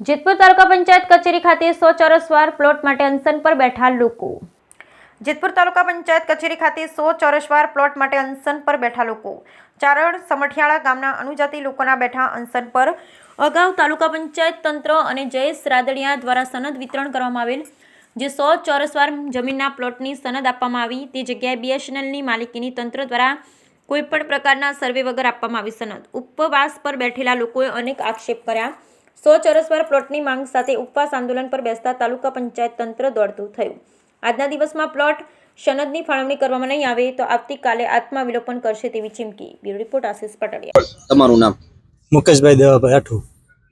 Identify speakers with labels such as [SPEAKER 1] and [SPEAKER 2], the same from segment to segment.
[SPEAKER 1] જેતપુર તાલુકા પંચાયત કચેરી ખાતે 100 ચોરસ વાર પ્લોટ માટે અનશન પર બેઠા લોકો। જેતપુર તાલુકા પંચાયત કચેરી ખાતે 100 ચોરસ વાર પ્લોટ માટે અનશન પર બેઠા લોકો। ચારણ સમઠિયાળા ગામના અનુજાતિ લોકોના બેઠા અનશન પર અગાઉ તાલુકા પંચાયત તંત્ર અને જયેશ રાદડિયા દ્વારા સનદ વિતરણ કરવામાં આવેલ, જે 100 ચોરસ વાર જમીનના પ્લોટની સનદ આપવામાં આવી તે જગ્યાએ BSNLની માલિકીની તંત્ર દ્વારા કોઈપણ પ્રકારના સર્વે વગર આપવામાં આવી સનદ। ઉપવાસ પર બેઠેલા લોકોએ અનેક આક્ષેપ કર્યા। 100 ચોરસ વાર પ્લોટની માંગ સાથે ઉપવાસ આંદોલન પર બેસતા તાલુકા પંચાયત તંત્ર દોડતું થયું। આજના દિવસમાં પ્લોટ સનદની ફાળવણી કરવામાં નહીં આવે તો આવતીકાલે આત્મવિલોપન કરશે તેવી ચીમકી। Bureau report Ashish Patelia.
[SPEAKER 2] તમારું નામ?
[SPEAKER 3] મુકેશભાઈ દેવાભાઈ રાઠોડ।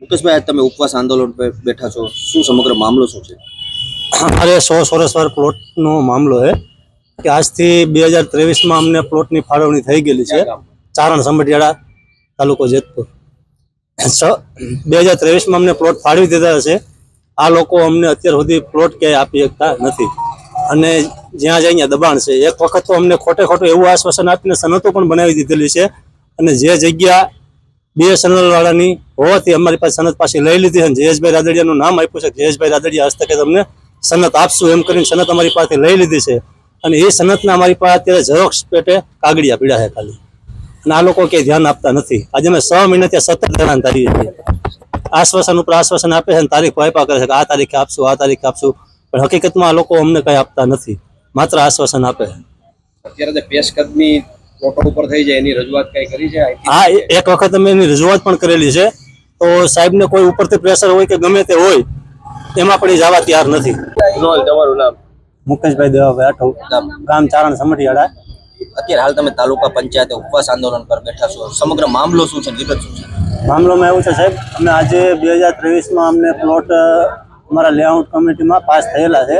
[SPEAKER 2] મુકેશભાઈ, આજ તમે ઉપવાસ આંદોલન પર બેઠા છો, શું સમગ્ર મામલો શું છે?
[SPEAKER 3] અરે 100 ચોરસ વાર પ્લોટનો મામલો છે કે આજથી 2023માં અમને પ્લોટની ફાળવણી થઈ ગયેલી છે। ચારણ સમઠિયાળા, તાલુકો જેતપુર। 2023માં અમને પ્લોટ ફાળવી દીધા છે। આ લોકો અમને અત્યાર સુધી પ્લોટ ક્યાંય આપી શકતા નથી અને જ્યાં જાય ત્યાં દબાણ છે। એક વખત તો અમને ખોટે ખોટું એવું આશ્વાસન આપીને સનતો પણ બનાવી દીધેલી છે અને જે જગ્યા BSNL વાળાની હોવાથી અમારી પાસે સનત પાછી લઈ લીધી છે। જયેશભાઈ રાદડિયાનું નામ આપ્યું છે, જયેશભાઈ રાદડિયા હસ્તકે તમને સનત આપશું એમ કરીને સનત અમારી પાસે લઈ લીધી છે અને એ સનતના અમારી પાસે અત્યારે ઝેરોક્ષ પેટે કાગળિયા પીડા છે ખાલી, અને આ લોકો ક્યાંય ધ્યાન આપતા નથી। આજે અમે 6 મહિના ત્યાં સતત હેરાન થઈએ છીએ। આશ્વાસન ઉપર આશ્વાસન આપે છે અને તારીખ વાયપા કરે છે કે આ તારીખે આપશું, આ તારીખે આપશું, પણ હકીકતમાં આ લોકો અમને કંઈ આપતા નથી, માત્ર આશ્વાસન આપે છે।
[SPEAKER 2] અત્યારે જે પેશકદમી પ્લોટો ઉપર થઈ જાય એની રજૂઆત કઈ કરી છે?
[SPEAKER 3] હા, એક વખત અમે એની રજૂઆત પણ કરેલી છે, તો સાહેબને કોઈ ઉપરથી પ્રેશર હોય કે ગમે તે હોય એમાં પણ એ જવા તૈયાર નથી।
[SPEAKER 2] તમારું નામ?
[SPEAKER 3] મુકેશભાઈ દેવાભાઈ રાઠોડ, ગામ ચારણ સમઠિયાળા।
[SPEAKER 2] અત્યારે હાલ તમે તાલુકા પંચાયતે ઉપવાસ આંદોલન પર બેઠા છો, સમગ્ર મામલો શું છે, વિગત શું છે?
[SPEAKER 3] મામલોમાં એવું છે સાહેબ, અમે આજે 2023માં અમને પ્લોટ અમારા લેઆઉટ કમિટીમાં પાસ થયેલા છે,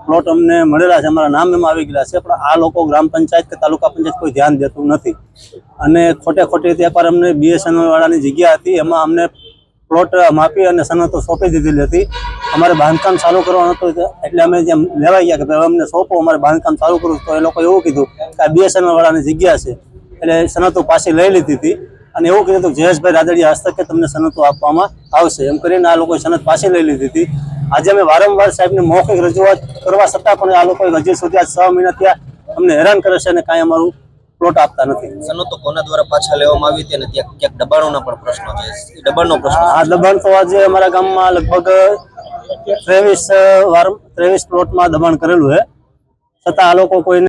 [SPEAKER 3] પ્લોટ અમને મળેલા છે, અમારા નામ એમાં આવી ગયેલા છે, પણ આ લોકો ગ્રામ પંચાયત કે તાલુકા પંચાયત કોઈ ધ્યાન દેતું નથી અને ખોટે ખોટી એકવાર અમને BSNL વાળાની જગ્યા હતી એમાં અમને પ્લોટ માપી અને સનતો સોંપી દીધેલી હતી। અમારે બાંધકામ ચાલુ કરવાનું હતું એટલે અમે જેમ લેવાઈ ગયા કે ભાઈ અમને સોંપો, અમારે બાંધકામ ચાલુ કરવું, તો એ લોકો એવું કીધું કે આ BSNL વાળાની જગ્યા છે એટલે સનતો પાછી લઈ લીધી હતી અને એવું કીધું હતું જયેશભાઈ રાદડિયા હસ્તકે તમને સનતો આપવામાં આવશે એમ કરીને આ લોકોએ સનત પાછી લઈ લીધી હતી। આજે અમે વારંવાર સાહેબને મૌખિક રજૂઆત કરવા છતાં પણ આ લોકો હજી સુધી આ 6 મહિના ત્યાં અમને હેરાન કરે છે અને કાંઈ અમારું પ્લોટ આપતા નથી।
[SPEAKER 2] સનતો કોના દ્વારા પાછા લેવામાં આવી હતી અને ત્યાં ક્યાંક દબાણોના પણ પ્રશ્નો છે, એ દબાણનો પ્રશ્ન?
[SPEAKER 3] આ દબાણ તો આજે અમારા ગામમાં લગભગ 23 પ્લોટમાં દબાણ કરેલું છે, છતાં આ લોકો કોઈને